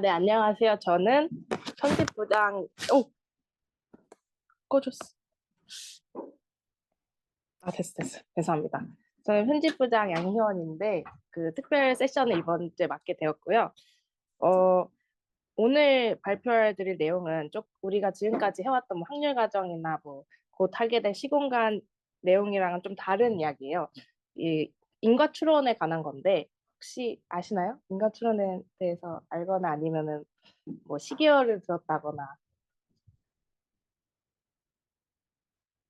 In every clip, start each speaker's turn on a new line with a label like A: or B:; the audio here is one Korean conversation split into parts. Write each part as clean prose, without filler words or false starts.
A: 네, 안녕하세요. 저는 편집부장, 꺼졌어. 됐어. 죄송합니다. 저는 편집부장 양희원인데, 그 특별 세션을 이번 주에 맡게 되었고요. 어, 오늘 발표해 드릴 내용은 우리가 지금까지 해왔던 뭐 확률 과정이나 뭐 곧 하게 될 시공간 내용이랑은 좀 다른 이야기예요. 이 인과 추론에 관한 건데, 혹시 아시나요? 인과 추론에 대해서 알거나 아니면은 뭐 시계열을 들었다거나.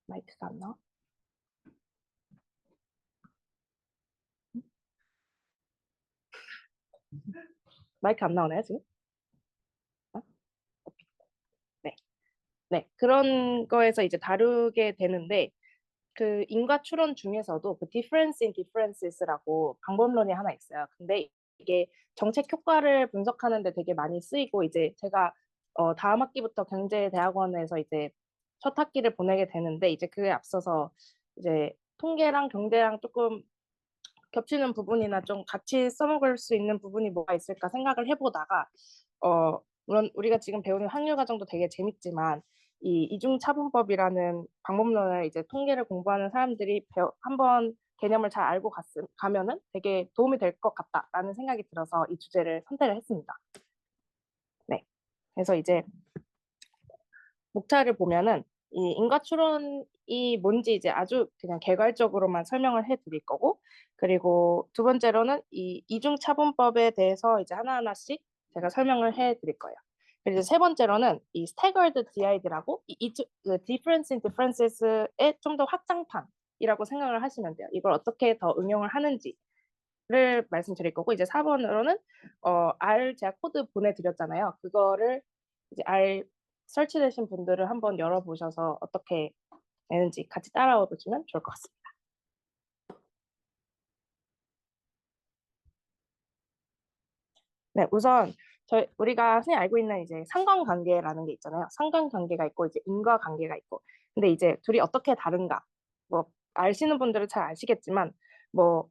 A: 마이크가 안 나와? 마이크 안 나오나요, 지금? 어? 네. 네. 그런 거에서 이제 다루게 되는데, 그 인과 추론 중에서도 그 difference in differences라고 방법론이 하나 있어요. 근데 이게 정책 효과를 분석하는 데 되게 많이 쓰이고, 이제 제가 다음 학기부터 경제대학원에서 이제 첫 학기를 보내게 되는데, 이제 그에 앞서서 이제 통계랑 경제랑 조금 겹치는 부분이나 좀 같이 써먹을 수 있는 부분이 뭐가 있을까 생각을 해보다가 물론 우리가 지금 배우는 확률 과정도 되게 재밌지만 이 이중차분법이라는 방법론을 이제 통계를 공부하는 사람들이 한번 개념을 잘 알고 가면은 되게 도움이 될 것 같다라는 생각이 들어서 이 주제를 선택을 했습니다. 네. 그래서 이제 목차를 보면은 이 인과 추론이 뭔지 이제 아주 그냥 개괄적으로만 설명을 해 드릴 거고, 그리고 두 번째로는 이 이중차분법에 대해서 이제 하나하나씩 제가 설명을 해 드릴 거예요. 그리고 세 번째로는 이 staggered DID라고 그 difference in differences의 좀 더 확장판이라고 생각을 하시면 돼요. 이걸 어떻게 더 응용을 하는지를 말씀드릴 거고, 이제 4번으로는 R 제가 코드 보내드렸잖아요. 그거를 이제 R 설치되신 분들을 한번 열어보셔서 어떻게 되는지 같이 따라와 보시면 좋을 것 같습니다. 네, 우선 우리가 흔히 알고 있는 이제 상관관계라는 게 있잖아요. 상관관계가 있고 이제 인과관계가 있고. 근데 이제 둘이 어떻게 다른가? 뭐 아시는 분들은 잘 아시겠지만 뭐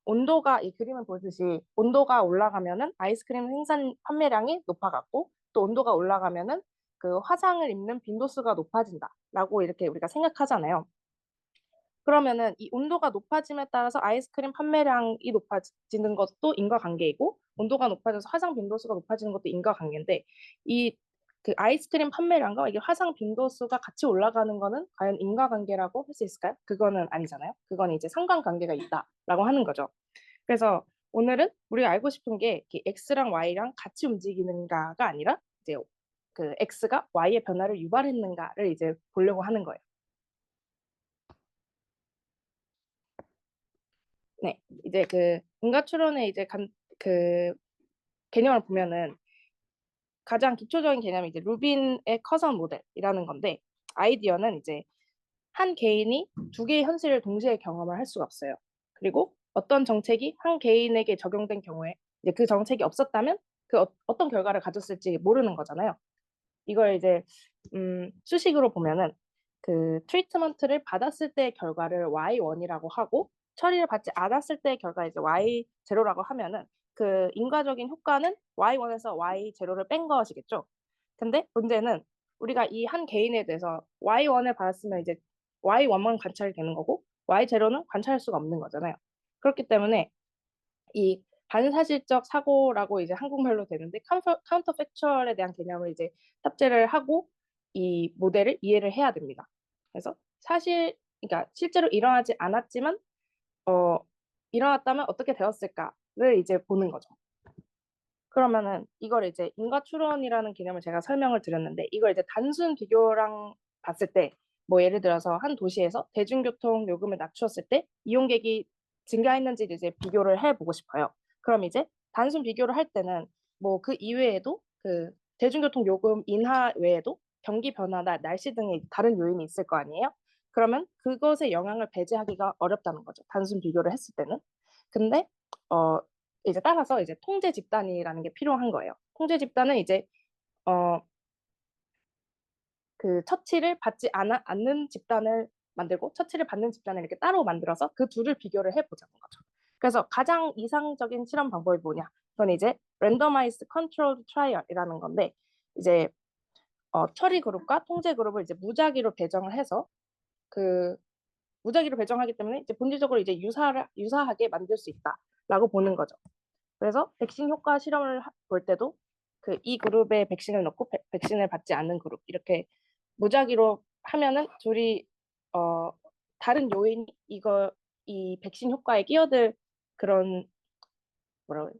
A: 온도가 이 그림을 보듯이 온도가 올라가면은 아이스크림 생산 판매량이 높아갔고, 또 온도가 올라가면은 그 화상을 입는 빈도수가 높아진다라고 이렇게 우리가 생각하잖아요. 그러면은 이 온도가 높아짐에 따라서 아이스크림 판매량이 높아지는 것도 인과관계이고, 온도가 높아져서 화상 빈도수가 높아지는 것도 인과관계인데, 이 그 아이스크림 판매량과 이게 화상 빈도수가 같이 올라가는 거는 과연 인과관계라고 할 수 있을까요? 그거는 아니잖아요. 그건 이제 상관관계가 있다라고 하는 거죠. 그래서 오늘은 우리가 알고 싶은 게 X랑 Y랑 같이 움직이는가가 아니라 이제 그 X가 Y의 변화를 유발했는가를 이제 보려고 하는 거예요. 네, 이제 그 인과 추론의 이제 그 개념을 보면은 가장 기초적인 개념이 이제 루빈의 커선 모델이라는 건데, 아이디어는 이제 한 개인이 두 개의 현실을 동시에 경험을 할 수가 없어요. 그리고 어떤 정책이 한 개인에게 적용된 경우에 이제 그 정책이 없었다면 그 어떤 결과를 가졌을지 모르는 거잖아요. 이걸 이제 수식으로 보면은 그 트리트먼트를 받았을 때의 결과를 Y1이라고 하고, 처리를 받지 않았을 때의 결과 이제 Y0라고 하면은 그 인과적인 효과는 Y1에서 Y0를 뺀 것이겠죠. 근데 문제는 우리가 이 한 개인에 대해서 Y1을 받았으면 이제 Y1만 관찰이 되는 거고 Y0는 관찰할 수가 없는 거잖아요. 그렇기 때문에 이 반사실적 사고라고 이제 한국말로 되는데, 카운터 팩추얼에 대한 개념을 이제 탑재를 하고 이 모델을 이해를 해야 됩니다. 그래서 그러니까 실제로 일어나지 않았지만 어, 일어났다면 어떻게 되었을까를 이제 보는 거죠. 그러면은 이걸 이제 인과 추론이라는 개념을 제가 설명을 드렸는데, 이걸 이제 단순 비교랑 봤을 때 뭐 예를 들어서 한 도시에서 대중교통 요금을 낮추었을 때 이용객이 증가했는지 이제 비교를 해보고 싶어요. 그럼 이제 단순 비교를 할 때는 뭐 그 이외에도 그 대중교통 요금 인하 외에도 경기 변화나 날씨 등의 다른 요인이 있을 거 아니에요? 그러면 그것의 영향을 배제하기가 어렵다는 거죠. 단순 비교를 했을 때는. 근데 어 이제 따라서 이제 통제 집단이라는 게 필요한 거예요. 통제 집단은 이제 어, 그 처치를 받지 않는 집단을 만들고 처치를 받는 집단을 이렇게 따로 만들어서 그 둘을 비교를 해보자는 거죠. 그래서 가장 이상적인 실험 방법이 뭐냐? 그건 이제 randomized controlled trial이라는 건데 이제 처리 그룹과 통제 그룹을 이제 무작위로 배정을 해서 그 무작위로 배정하기 때문에 이제 본질적으로 이제 유사하게 만들 수 있다라고 보는 거죠. 그래서 백신 효과 실험을 볼 때도 그 이 그룹에 백신을 넣고 백신을 받지 않는 그룹 이렇게 무작위로 하면은 둘이 어 다른 요인이 이 백신 효과에 끼어들 그런 뭐라고 해요?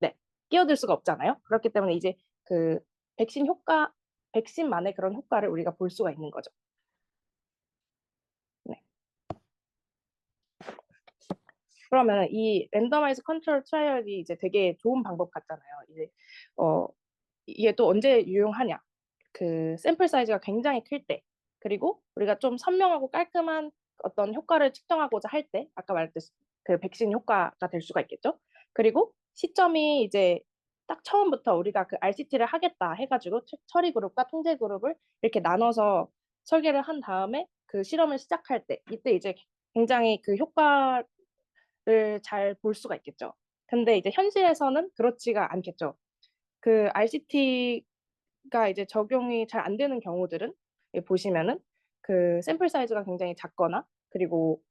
A: 네, 끼어들 수가 없잖아요. 그렇기 때문에 이제 그 백신 효과 백신만의 그런 효과를 우리가 볼 수가 있는 거죠. 네. 그러면 이 랜더마이즈 컨트롤 트라이얼이 이제 되게 좋은 방법 같잖아요. 이제 이게 또 언제 유용하냐? 그 샘플 사이즈가 굉장히 클 때, 그리고 우리가 좀 선명하고 깔끔한 어떤 효과를 측정하고자 할 때, 아까 말했듯이 그 백신 효과가 될 수가 있겠죠. 그리고 시점이 이제 딱 처음부터 우리가 그 RCT를 하겠다 해가지고 처리 그룹과 통제 그룹을 이렇게 나눠서 설계를 한 다음에 그 실험을 시작할 때, 이때 이제 굉장히 그 효과를 잘 볼 수가 있겠죠. 근데 이제 현실에서는 그렇지가 않겠죠. 그 RCT가 이제 적용이 잘 안 되는 경우들은 보시면은 그 샘플 사이즈가 굉장히 작거나 그리고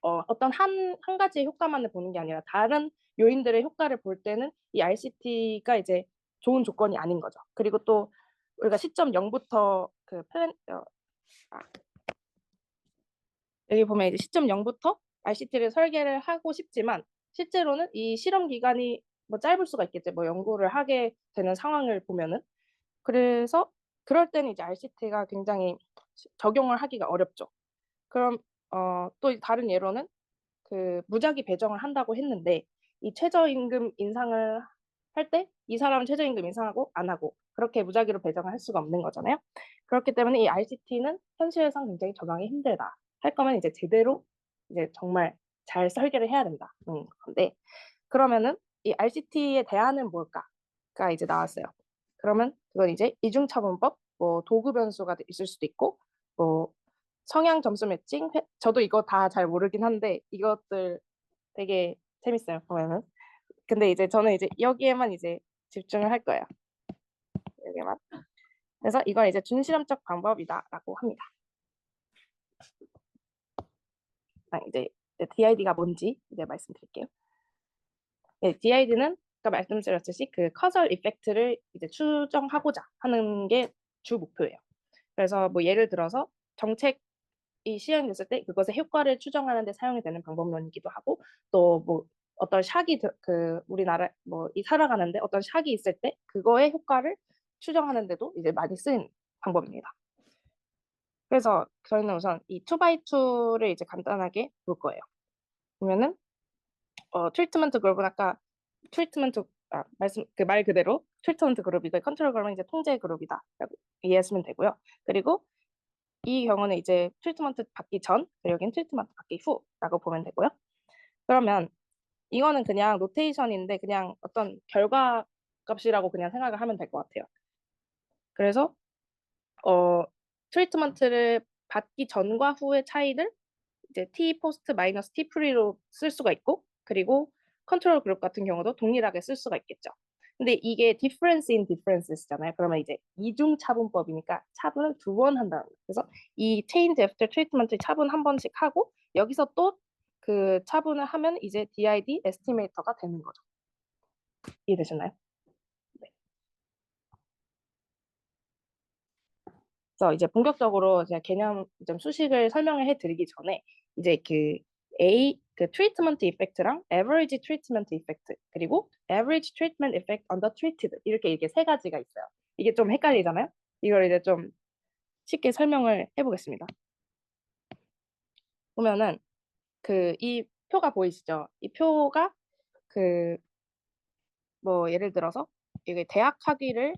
A: 어떤 한 가지의 효과만을 보는 게 아니라 다른 요인들의 효과를 볼 때는 이 RCT가 이제 좋은 조건이 아닌 거죠. 그리고 또 우리가 시점 0부터 그 아, 여기 보면 이제 시점 0부터 RCT를 설계를 하고 싶지만 실제로는 이 실험 기간이 뭐 짧을 수가 있겠죠. 뭐 연구를 하게 되는 상황을 보면은 그래서 그럴 때는 이제 RCT가 굉장히 적용을 하기가 어렵죠. 그럼 또 다른 예로는 그 무작위 배정을 한다고 했는데 이 최저임금 인상을 할 때 이 사람은 최저임금 인상하고 안 하고 그렇게 무작위로 배정을 할 수가 없는 거잖아요. 그렇기 때문에 이 RCT는 현실에선 굉장히 적용이 힘들다. 할 거면 이제 제대로 이제 정말 잘 설계를 해야 된다. 건데 그러면은 이 RCT의 대안은 뭘까가 이제 나왔어요. 그러면 그건 이제 이중차분법, 뭐 도구 변수가 있을 수도 있고, 뭐 성향 점수 매칭, 저도 이거 다 잘 모르긴 한데 이것들 되게 재밌어요 보면은. 근데 이제 저는 이제 여기에만 이제 집중을 할 거예요. 여기에만. 그래서 이건 이제 준실험적 방법이다라고 합니다. 이제 DID가 뭔지 이제 말씀드릴게요. 네, DID는 아까 말씀드렸듯이 그 커설 이펙트를 이제 추정하고자 하는 게 주 목표예요. 그래서 뭐 예를 들어서 정책이 시행됐을 때 그것의 효과를 추정하는 데 사용이 되는 방법론이기도 하고 또 뭐 어떤 샥이 그 우리나라 뭐 이 살아가는데 어떤 샥이 있을 때 그거의 효과를 추정하는 데도 이제 많이 쓰인 방법입니다. 그래서 저희는 우선 이 2x2를 이제 간단하게 볼 거예요. 보면은 트리트먼트 그룹은 아까 트리트먼트 말씀 그 말 그대로 트리트먼트 그룹이고 컨트롤 그룹은 이제 통제 그룹이다라고 이해하시면 되고요. 그리고 이 경우는 이제 트리트먼트 받기 전, 그리고 여기는 트리트먼트 받기 후라고 보면 되고요. 그러면 이거는 그냥 노테이션인데 그냥 어떤 결과 값이라고 그냥 생각을 하면 될 것 같아요. 그래서 트리트먼트를 받기 전과 후의 차이를 이제 T 포스트 마이너스 T 프리로 쓸 수가 있고 그리고 컨트롤 그룹 같은 경우도 동일하게 쓸 수가 있겠죠. 근데 이게 difference in differences잖아요. 그러면 이제 이중 차분법이니까 차분을 2번 한다는 거예요. 그래서 이 change after treatment 차분 한 번씩 하고 여기서 또 그 차분을 하면 이제 DID 에스티메이터가 되는 거죠. 이해되셨나요? 네. 그래서 이제 본격적으로 제가 개념 좀 수식을 설명을 해드리기 전에 이제 그 트리트먼트 이펙트랑 average 트리트먼트 이펙트 그리고 average treatment effect on the treated 이렇게 세 가지가 있어요. 이게 좀 헷갈리잖아요. 이걸 이제 좀 쉽게 설명을 해보겠습니다. 보면은 그 이 표가 보이시죠? 이 표가 그 뭐 예를 들어서 이게 대학 학위를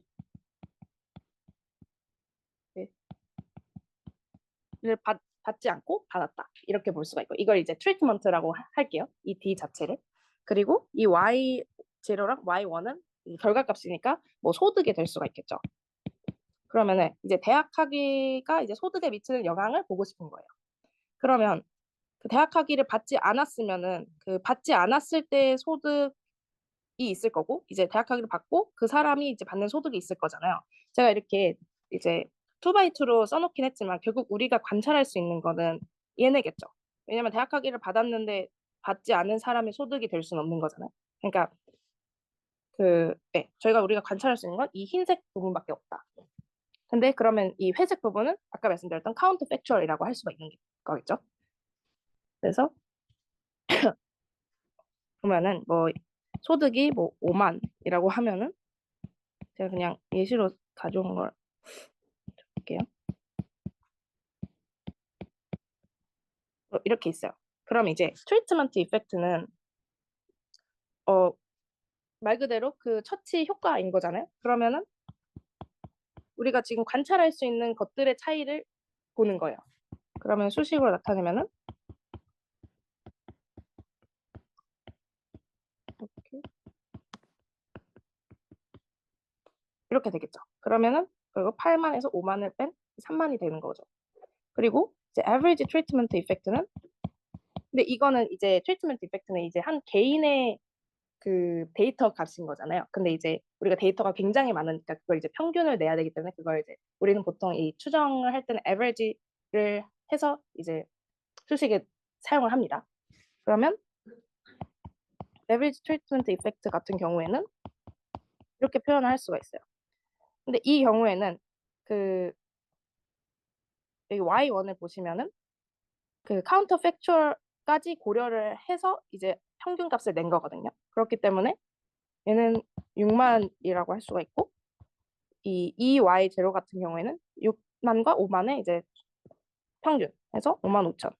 A: 받지 않고 받았다. 이렇게 볼 수가 있고 이걸 이제 트리트먼트라고 할게요. 이 D 자체를. 그리고 이 Y0랑 Y1은 결과값이니까 뭐 소득이 될 수가 있겠죠. 그러면은 이제 대학 학위가 이제 소득에 미치는 영향을 보고 싶은 거예요. 그러면 그 대학 학위를 받지 않았으면은 그 받지 않았을 때의 소득 있을 거고 이제 대학 학위를 받고 그 사람이 이제 받는 소득이 있을 거잖아요. 제가 이렇게 이제 2x2로 써놓긴 했지만 결국 우리가 관찰할 수 있는 거는 얘네겠죠. 왜냐면 대학 학위를 받았는데 받지 않은 사람의 소득이 될 수는 없는 거잖아요. 그러니까 네, 우리가 관찰할 수 있는 건 이 흰색 부분밖에 없다. 근데 그러면 이 회색 부분은 아까 말씀드렸던 카운터 팩추얼이라고 할 수가 있는 거겠죠. 그래서 보면은 뭐 소득이 뭐 5만이라고 하면은 제가 그냥 예시로 가져온 걸 볼게요. 이렇게 있어요. 그럼 이제 트리트먼트 이펙트는 말 그대로 그 처치 효과인 거잖아요. 그러면은 우리가 지금 관찰할 수 있는 것들의 차이를 보는 거예요. 그러면 수식으로 나타내면은 이렇게 되겠죠. 그러면은 그리고 8만에서 5만을 뺀 3만이 되는 거죠. 그리고 이제 average treatment effect는 근데 이거는 이제 treatment effect는 이제 한 개인의 그 데이터 값인 거잖아요. 근데 이제 우리가 데이터가 굉장히 많으니까 그걸 이제 평균을 내야 되기 때문에 그걸 이제 우리는 보통 이 추정을 할 때는 average를 해서 이제 수식에 사용을 합니다. 그러면 average treatment effect 같은 경우에는 이렇게 표현을 할 수가 있어요. 근데 이 경우에는 그 여기 Y1을 보시면은 그 카운터 팩추얼까지 고려를 해서 이제 평균 값을 낸 거거든요. 그렇기 때문에 얘는 6만이라고 할 수가 있고 이 EY0 같은 경우에는 6만과 5만의 이제 평균 해서 5만 5천.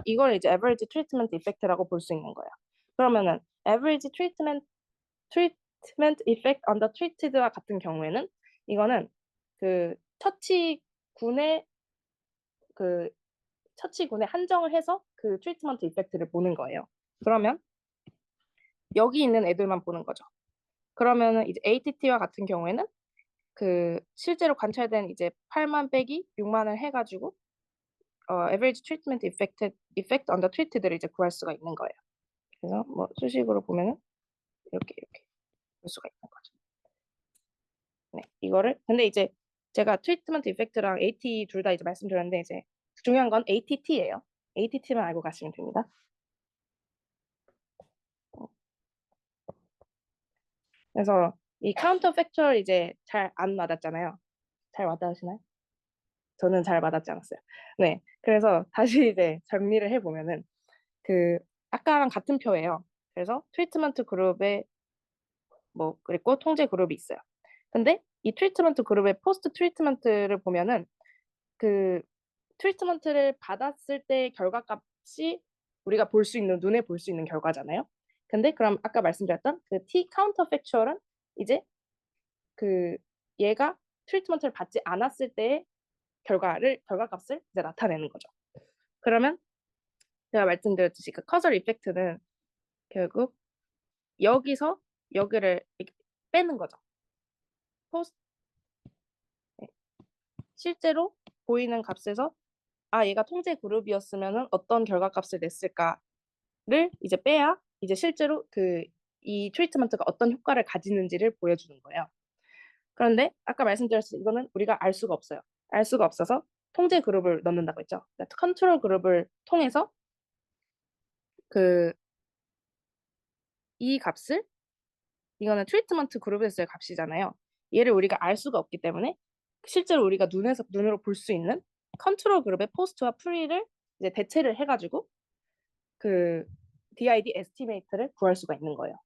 A: 이걸 이제 average treatment effect라고 볼 수 있는 거예요. 그러면은 average treatment effect on the treated와 같은 경우에는 이거는 그 처치군의 그 처치군에 한정을 해서 그 트리트먼트 이펙트를 보는 거예요. 그러면 여기 있는 애들만 보는 거죠. 그러면은 이제 ATT와 같은 경우에는 그 실제로 관찰된 이제 8만 빼기 6만을 해가지고 average treatment effect on the treated를 이제 구할 수가 있는 거예요. 그래서 뭐 수식으로 보면은 이렇게 볼 수가 있는 거죠. 네, 이거를 근데 이제 제가 트리트먼트 이펙트랑 AT 둘 다 이제 말씀드렸는데 이제 중요한 건 ATT예요. ATT만 알고 가시면 됩니다. 그래서 이 카운터 팩추얼 이제 잘 안 맞았잖아요. 잘 와닿으시나요? 저는 잘 와닿지 않았어요. 네, 그래서 다시 이제 정리를 해보면은 그 아까랑 같은 표예요. 그래서 트리트먼트 그룹에 뭐 그리고 통제 그룹이 있어요. 근데 이 트리트먼트 그룹의 포스트 트리트먼트를 보면은 그 트리트먼트를 받았을 때 결과값이 우리가 볼 수 있는 눈에 볼 수 있는 결과잖아요. 근데 그럼 아까 말씀드렸던 그 T 카운터 팩추얼은 이제 그 얘가 트리트먼트를 받지 않았을 때의 결과값을 이제 나타내는 거죠. 그러면 제가 말씀드렸듯이 그 커설 이펙트는 결국 여기서 여기를 빼는 거죠. 포스 네. 실제로 보이는 값에서 얘가 통제 그룹이었으면 어떤 결과값을 냈을까를 이제 빼야 이제 실제로 이 트리트먼트가 어떤 효과를 가지는지를 보여주는 거예요. 그런데 아까 말씀드렸듯이 이거는 우리가 알 수가 없어요. 알 수가 없어서 통제 그룹을 넣는다고 했죠. 컨트롤 그룹을 통해서 그 이 값을 이거는 트리트먼트 그룹에서의 값이잖아요. 얘를 우리가 알 수가 없기 때문에 실제로 우리가 눈으로 볼 수 있는 컨트롤 그룹의 포스트와 프리를 이제 대체를 해가지고 그 DID 에스티메이트를 구할 수가 있는 거예요.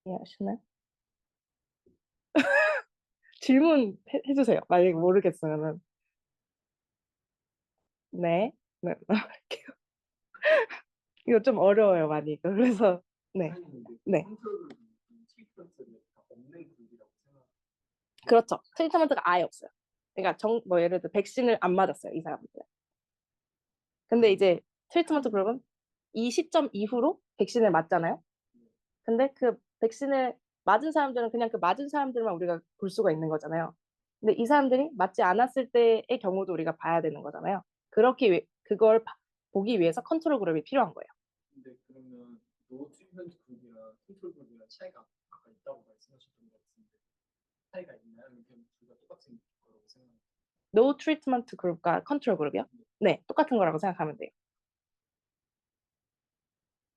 A: 이해하시나요? 질문 해주세요. 만약에 모르겠으면은. 네. 네. 이거 좀 어려워요, 많이. 그래서, 네. 네. 그렇죠. 트리트먼트가 아예 없어요. 그러니까 뭐 예를 들어 백신을 안 맞았어요, 이 사람들. 근데 이제 트리트먼트 그룹은 이 시점 이후로 백신을 맞잖아요. 근데 그 백신을 맞은 사람들은 그냥 그 맞은 사람들만 우리가 볼 수가 있는 거잖아요. 근데 이 사람들이 맞지 않았을 때의 경우도 우리가 봐야 되는 거잖아요. 그걸 보기 위해서 컨트롤 그룹이 필요한 거예요.
B: 노 트리트먼트 그룹이랑 컨트롤 그룹이랑 차이가 아까 있다고 말씀하셨던 것 같은데 차이가 있나요? 아니면 그냥 둘 다 똑같은 거라고 생각하세요?
A: No treatment 그룹과 컨트롤 그룹이요? 네, 똑같은 거라고 생각하면 돼요.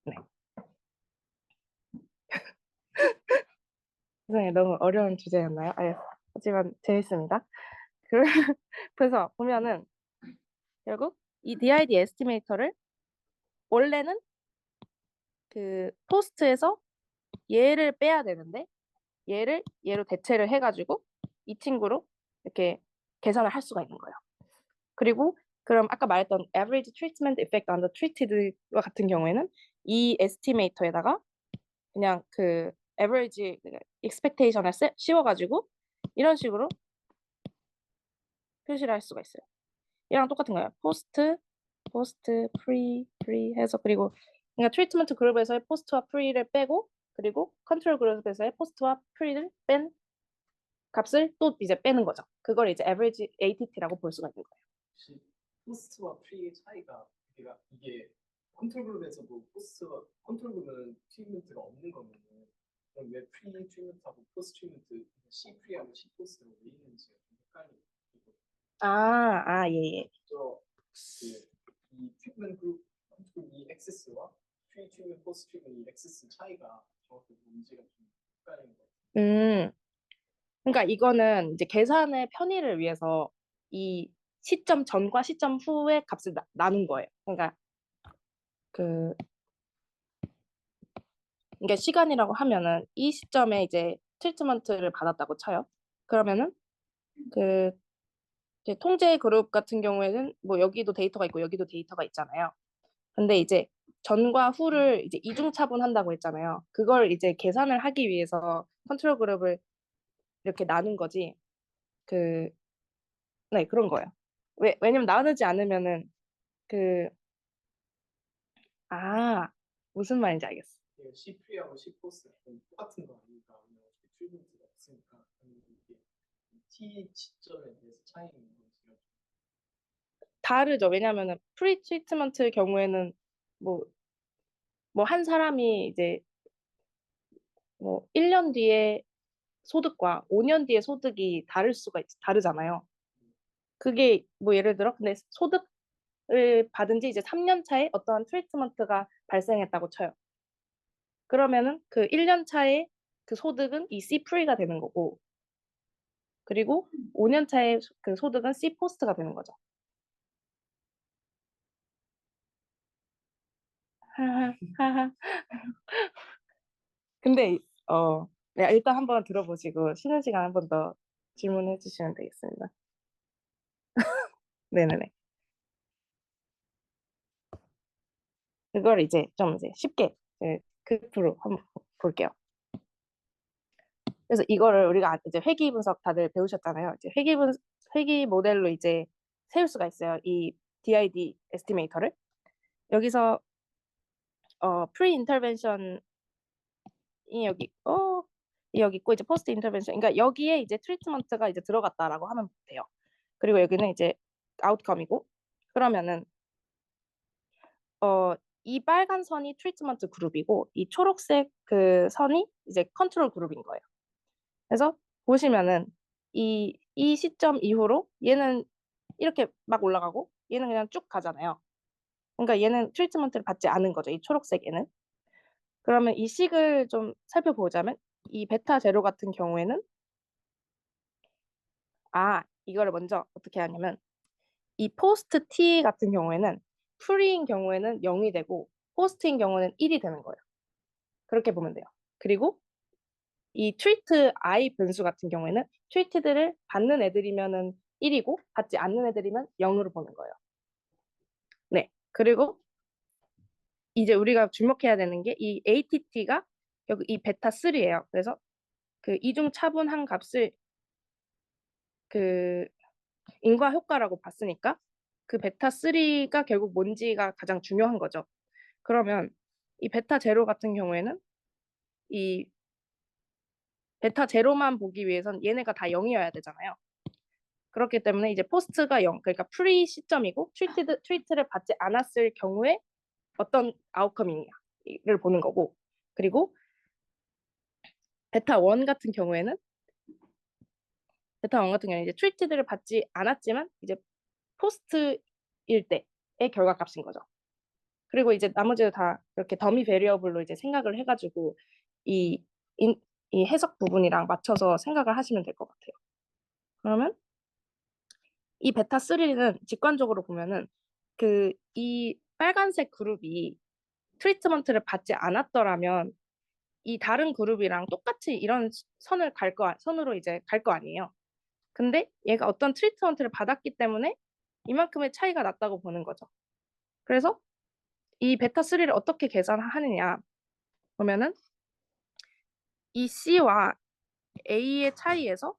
A: 네. 세상에 너무 어려운 주제였나요? 하지만 재밌습니다. 그래서 보면은 결국 이 DID 에스티메이터를 원래는 그 포스트에서 얘를 빼야 되는데 얘로 대체를 해가지고 이 친구로 이렇게 계산을 할 수가 있는 거예요. 그리고 그럼 아까 말했던 average treatment effect on the treated와 같은 경우에는 이 에스티메이터에다가 그냥 그 average expectation을 씌워가지고 이런 식으로 표시를 할 수가 있어요. 얘랑 똑같은 거예요. 포스트, 프리 해서 그리고 그러니까 트리트먼트 그룹에서의 포스트와 프리를 빼고 그리고 컨트롤 그룹에서의 포스트와 프리를 뺀 값을 또 이제 빼는 거죠. 그걸 이제 average ATT라고 볼 수가 있는 거예요.
B: 혹시 포스트와 프리의 차이가 그러니까 이게 컨트롤 그룹에서도 포스트와 컨트롤 그룹은 트리트먼트가 없는 거면은 그럼 왜 프리 트리트먼트하고 포스트 트리트먼트 C 프리하고 C 포스트가 왜 있는지가 좀 헷갈리고
A: 예, 예.
B: 이 트리트먼트 그룹 컨트롤 이 액세스와 프리 트리트먼트 포스트 트리트먼트 이 액세스 차이가 정확히 뭔지가 좀 헷갈리는 것 같아요.
A: 그러니까 이거는 이제 계산의 편의를 위해서 이 시점 전과 시점 후의 값을 나눈 거예요. 그러니까 그 그러니까 시간이라고 하면은 이 시점에 이제 트리트먼트를 받았다고 쳐요. 그러면은 그 이제 통제 그룹 같은 경우에는 뭐 여기도 데이터가 있고 여기도 데이터가 있잖아요. 근데 이제 전과 후를 이제 이중차분한다고 했잖아요. 그걸 이제 계산을 하기 위해서 컨트롤 그룹을 이렇게 나눈 거지. 그, 네, 그런 거예요. 왜냐면 나누지 않으면은 그, 아, 무슨 말인지 알겠어.
B: C 프리하고 C 포스트가 똑같은 거 아닌가? 트리트먼트가 없으니까 이게 T 시점에 대해서 차이가 있는 건지
A: 다르죠. 왜냐면은 프리 트리트먼트 경우에는 뭐 한 사람이 이제 뭐 1년 뒤에 소득과 5년 뒤에 소득이 다르잖아요. 그게 뭐 예를 들어 근데 소득을 받은 지 이제 3년 차에 어떠한 트리트먼트가 발생했다고 쳐요. 그러면은 그 1년 차에 그 소득은 이 C 프리가 되는 거고 그리고 5년 차에 그 소득은 C 포스트가 되는 거죠. 하하. 근데 네, 일단 한번 들어보시고 쉬는 시간 한 번 더 질문해 주시면 되겠습니다. 네네네. 그걸 이제 좀 이제 쉽게 그프로 한번 볼게요. 그래서 이거를 우리가 이제 회귀 분석 다들 배우셨잖아요. 이제 회귀 모델로 이제 세울 수가 있어요. 이 DID 에스티메이터를. 여기서 프리 인터벤션이 여기 있고 이제 포스트 인터벤션. 그러니까 여기에 이제 트리트먼트가 이제 들어갔다라고 하면 돼요. 그리고 여기는 이제 아웃컴이고 그러면은 이 빨간 선이 트리트먼트 그룹이고 이 초록색 그 선이 이제 컨트롤 그룹인 거예요. 그래서 보시면은 이 시점 이후로 얘는 이렇게 막 올라가고 얘는 그냥 쭉 가잖아요. 그러니까 얘는 트리트먼트를 받지 않은 거죠. 이 초록색에는. 그러면 이 식을 좀 살펴보자면 이 베타 제로 같은 경우에는 이거를 먼저 어떻게 하냐면 이 포스트 T 같은 경우에는 프리인 경우에는 0이 되고 포스트인 경우는 1이 되는 거예요. 그렇게 보면 돼요. 그리고 이 트위트 I 변수 같은 경우에는 트위트들을 받는 애들이면은 1이고 받지 않는 애들이면 0으로 보는 거예요. 네. 그리고 이제 우리가 주목해야 되는 게 이 ATT가 결국 이 베타 3예요. 그래서 그 이중 차분한 값을 그 인과 효과라고 봤으니까 그 베타 3가 결국 뭔지가 가장 중요한 거죠. 그러면 이 베타 제로 같은 경우에는 이 베타 제로만 보기 위해선 얘네가 다 0이어야 되잖아요. 그렇기 때문에 이제 포스트가 0, 그러니까 프리 시점이고 트위트를 받지 않았을 경우에 어떤 아웃컴이냐 보는 거고, 그리고 베타 1 같은 경우에는 이제 트리티드를 받지 않았지만 이제 포스트일 때의 결과값인 거죠. 그리고 이제 나머지를 다 이렇게 더미 베리어블로 이제 생각을 해가지고 이, 이 해석 부분이랑 맞춰서 생각을 하시면 될 것 같아요. 그러면 이 베타 3는 직관적으로 보면은 이 빨간색 그룹이 트리트먼트를 받지 않았더라면 이 다른 그룹이랑 똑같이 이런 선으로 이제 갈 거 아니에요. 근데 얘가 어떤 트리트먼트를 받았기 때문에 이만큼의 차이가 났다고 보는 거죠. 그래서 이 베타 3를 어떻게 계산하느냐 보면은 이 C와 A의 차이에서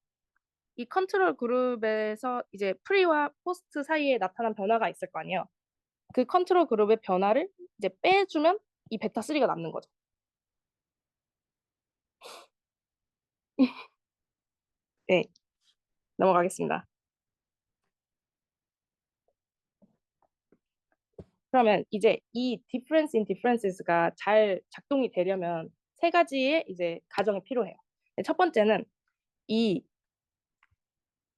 A: 이 컨트롤 그룹에서 이제 프리와 포스트 사이에 나타난 변화가 있을 거 아니에요. 그 컨트롤 그룹의 변화를 이제 빼주면 이 베타 3가 남는 거죠. 네, 넘어가겠습니다. 그러면 이제 이 difference in differences가 잘 작동이 되려면 세 가지의 이제 가정이 필요해요. 첫 번째는 이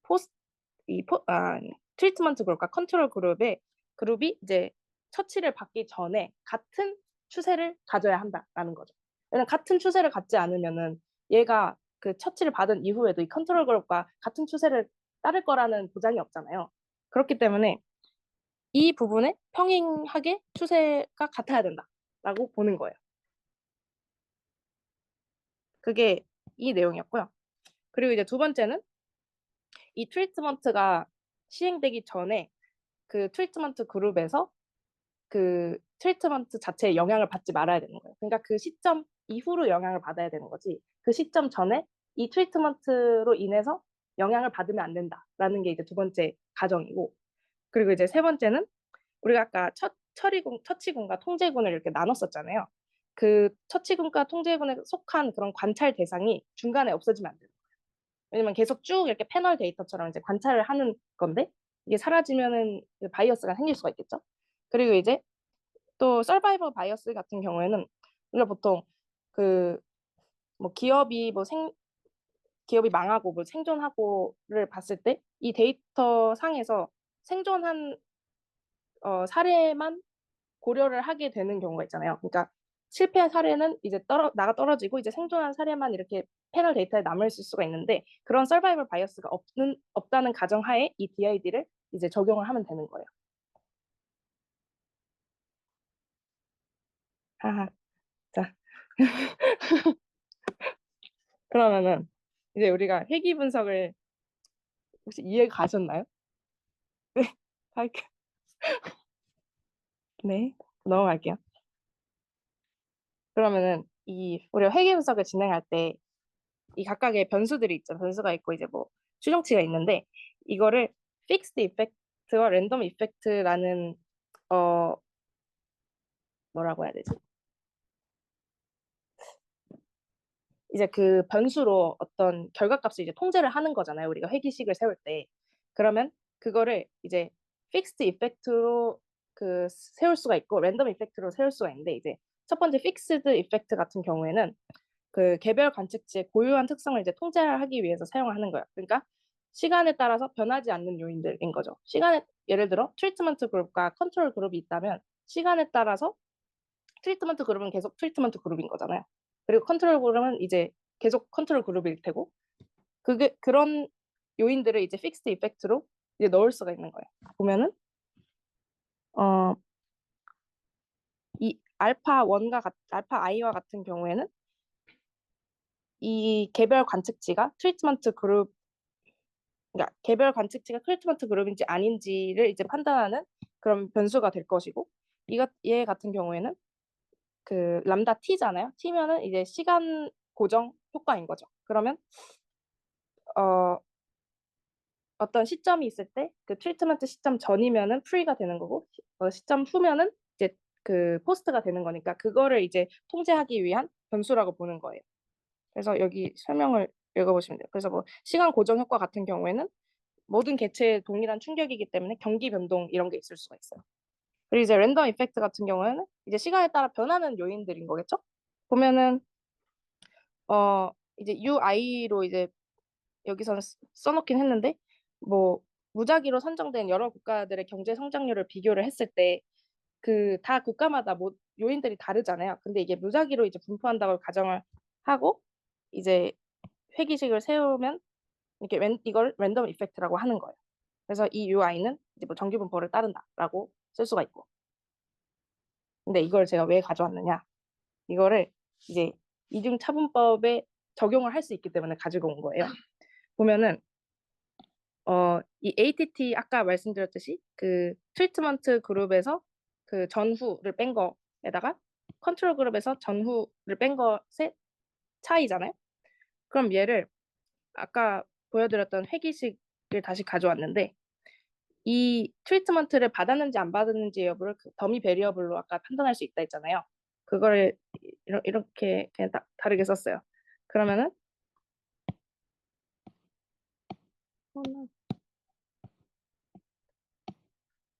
A: 포스 트리트먼트 그룹과 컨트롤 그룹이 이제 처치를 받기 전에 같은 추세를 가져야 한다라는 거죠. 왜냐면 같은 추세를 갖지 않으면은 얘가 그 처치를 받은 이후에도 이 컨트롤 그룹과 같은 추세를 따를 거라는 보장이 없잖아요. 그렇기 때문에 이 부분에 평행하게 추세가 같아야 된다라고 보는 거예요. 그게 이 내용이었고요. 그리고 이제 두 번째는 이 트리트먼트가 시행되기 전에 그 트리트먼트 그룹에서 그 트리트먼트 자체에 영향을 받지 말아야 되는 거예요. 그러니까 그 시점 이후로 영향을 받아야 되는 거지. 그 시점 전에 이 트리트먼트로 인해서 영향을 받으면 안 된다라는 게 이제 두 번째 가정이고, 그리고 이제 세 번째는 우리가 아까 처치군과 통제군을 이렇게 나눴었잖아요. 그 처치군과 통제군에 속한 그런 관찰 대상이 중간에 없어지면 안 돼요. 왜냐면 계속 쭉 이렇게 패널 데이터처럼 이제 관찰을 하는 건데 이게 사라지면은 바이어스가 생길 수가 있겠죠. 그리고 이제 또 서바이벌 바이어스 같은 경우에는 우리가 보통 그 뭐 기업이 망하고 뭐 생존하고를 봤을 때 이 데이터 상에서 생존한 사례만 고려를 하게 되는 경우가 있잖아요. 그러니까 실패한 사례는 이제 나가 떨어지고 이제 생존한 사례만 이렇게 패널 데이터에 남아 있을 수가 있는데 그런 서바이벌 바이어스가 없다는 가정하에 이 DID를 이제 적용을 하면 되는 거예요. 하하. 자, 그러면은 이제 우리가 회귀 분석을 혹시 이해 가셨나요? 네, 갈게. 네, 넘어갈게요. 그러면은 우리가 회귀 분석을 진행할 때 이 각각의 변수들이 있죠. 변수가 있고 이제 뭐 추정치가 있는데 이거를 픽스드 이펙트와 랜덤 이펙트라는 어 뭐라고 해야 되지? 이제 그 변수로 어떤 결과값을 이제 통제를 하는 거잖아요. 우리가 회귀식을 세울 때. 그러면 그거를 이제 픽스드 이펙트로 세울 수가 있고 랜덤 이펙트로 세울 수가 있는데 이제 첫 번째 픽스드 이펙트 같은 경우에는 그 개별 관측지의 고유한 특성을 이제 통제하기 위해서 사용하는 거예요. 그러니까 시간에 따라서 변하지 않는 요인들인 거죠. 예를 들어 트리트먼트 그룹과 컨트롤 그룹이 있다면 시간에 따라서 트리트먼트 그룹은 계속 트리트먼트 그룹인 거잖아요. 그리고 컨트롤 그룹은 이제 계속 컨트롤 그룹일 테고 그런 요인들을 이제 픽스드 이펙트로 이제 넣을 수가 있는 거예요. 보면은 어, 이 알파 i와 같은 경우에는 이 개별 관측지가 트리트먼트 그룹 그러니까 개별 관측지가 트리트먼트 그룹인지 아닌지를 이제 판단하는 그런 변수가 될 것이고 얘 같은 경우에는 그 람다 t잖아요. t면은 이제 시간 고정 효과인 거죠. 그러면 어, 어떤 시점이 있을 때 그 트리트먼트 시점 전이면은 프리가 되는 거고 시점 후면은 이제 그 포스트가 되는 거니까 그거를 이제 통제하기 위한 변수라고 보는 거예요. 그래서 여기 설명을 읽어보시면 돼요. 그래서 뭐 시간 고정 효과 같은 경우에는 모든 개체에 동일한 충격이기 때문에 경기 변동 이런 게 있을 수가 있어요. 그리고 이제 랜덤 이펙트 같은 경우에는 이제 시간에 따라 변하는 요인들인 거겠죠? 보면은 이제 UI로 이제 여기서는 써놓긴 했는데 뭐 무작위로 선정된 여러 국가들의 경제 성장률을 비교를 했을 때 그 다 국가마다 뭐 요인들이 다르잖아요. 근데 이게 무작위로 이제 분포한다고 가정을 하고 이제 회기식을 세우면 이렇게 이걸 랜덤 이펙트라고 하는 거예요. 그래서 이 UI는 이제 뭐 정규 분포를 따른다라고 쓸 수가 있고. 근데 이걸 제가 왜 가져왔느냐? 이거를 이제 이중 차분법에 적용을 할 수 있기 때문에 가지고 온 거예요. 보면은 이 ATT 아까 말씀드렸듯이 그 트리트먼트 그룹에서 그 전후를 뺀 거에다가 컨트롤 그룹에서 전후를 뺀 것의 차이잖아요. 그럼 얘를 아까 보여드렸던 회기식을 다시 가져왔는데 이 트리트먼트를 받았는지 안 받았는지 여부를 그 더미 베리어블로 아까 판단할 수 있다 했잖아요. 그거를 이렇게 그냥 다르게 썼어요. 그러면은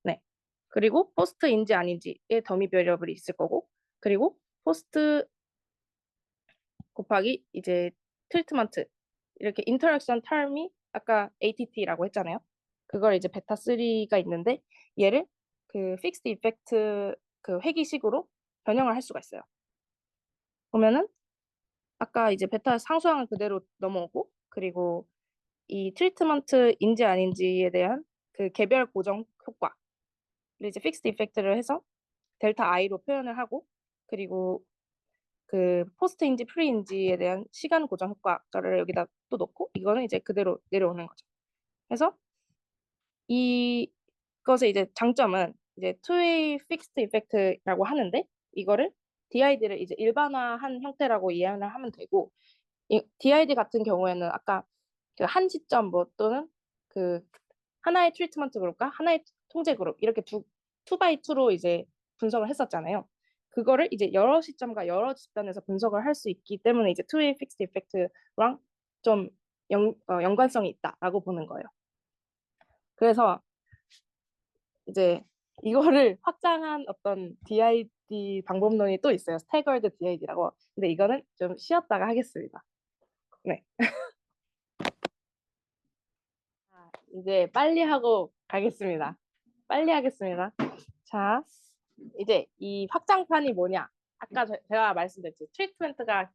A: 네. 그리고 포스트인지 아닌지의 더미 베리어블이 있을 거고 그리고 포스트 곱하기 이제 트리트먼트 이렇게 인터랙션 텀이 아까 ATT라고 했잖아요. 그걸 이제 베타 3가 있는데 얘를 그 픽스드 이펙트 그 회기식으로 변형을 할 수가 있어요. 보면은 아까 이제 베타 상수항을 그대로 넘어오고 그리고 이 트리트먼트인지 아닌지에 대한 그 개별 고정 효과를 이제 픽스드 이펙트를 해서 델타 i로 표현을 하고 그리고 그 포스트인지 프리인지에 대한 시간 고정 효과를 여기다 또 넣고 이거는 이제 그대로 내려오는 거죠. 그래서 이것의 이제 장점은 이제 two-way fixed effect라고 하는데 이거를 DID를 이제 일반화한 형태라고 이해를 하면 되고 이 DID 같은 경우에는 아까 그 한 시점 뭐 또는 그 하나의 트리트먼트 그룹과 하나의 통제 그룹 이렇게 투 바이 투로 이제 분석을 했었잖아요. 그거를 이제 여러 시점과 여러 집단에서 분석을 할 수 있기 때문에 이제 투웨이 픽스드 이펙트랑 좀 연관성이 있다라고 보는 거예요. 그래서 이제 이거를 확장한 어떤 DID 방법론이 또 있어요. 스태거드 DID라고. 근데 이거는 좀 쉬었다가 하겠습니다. 네. 이제 빨리 하고 가겠습니다. 빨리 하겠습니다. 자, 이제 이 확장판이 뭐냐? 아까 제가 말씀드렸지. 트리트먼트가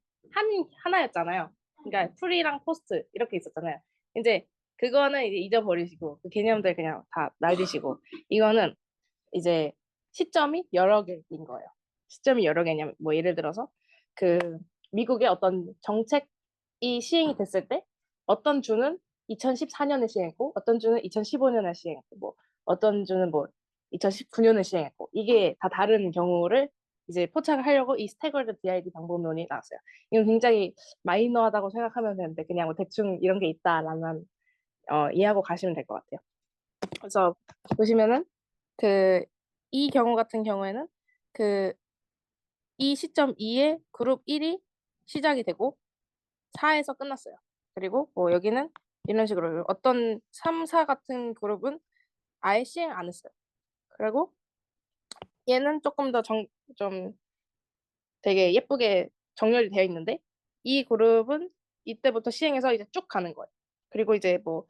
A: 하나였잖아요. 그러니까 프리랑 포스트 이렇게 있었잖아요. 이제 그거는 이제 잊어버리시고 그 개념들 그냥 다 놔두시고 이거는 이제 시점이 여러 개인 거예요. 시점이 여러 개냐면 뭐 예를 들어서 그 미국의 어떤 정책이 시행이 됐을 때 어떤 주는 2014년에 시행했고 어떤 주는 2015년에 시행했고 뭐 어떤 주는 뭐 2019년에 시행했고 이게 다 다른 경우를 이제 포착을 하려고 이 스태거드 DID 방법론이 나왔어요. 이건 굉장히 마이너하다고 생각하면 되는데 그냥 뭐 대충 이런 게 있다라는 이해하고 가시면 될 것 같아요. 그래서 보시면은 그 이 경우 같은 경우에는 그 이 시점 2에 그룹 1이 시작이 되고 4에서 끝났어요. 그리고 뭐 여기는 이런 식으로 어떤 3, 4 같은 그룹은 아예 시행 안 했어요. 그리고 얘는 조금 더 좀 되게 예쁘게 정렬이 되어 있는데 이 그룹은 이때부터 시행해서 이제 쭉 가는 거예요. 그리고 이제 뭐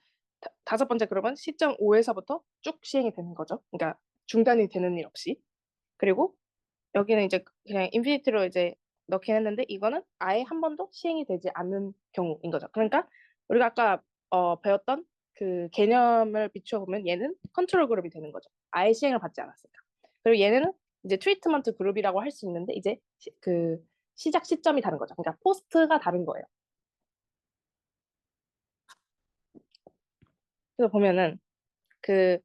A: 다섯 번째 그룹은 시점 5에서부터 쭉 시행이 되는 거죠. 그러니까 중단이 되는 일 없이. 그리고 여기는 이제 그냥 인피니티로 이제 넣긴 했는데 이거는 아예 한 번도 시행이 되지 않는 경우인 거죠. 그러니까 우리가 아까 배웠던 그 개념을 비추어 보면 얘는 컨트롤 그룹이 되는 거죠. 아예 시행을 받지 않았으니까. 그리고 얘네는 이제 트리트먼트 그룹이라고 할 수 있는데 이제 그 시작 시점이 다른 거죠. 그러니까 포스트가 다른 거예요. 그래서 보면은 그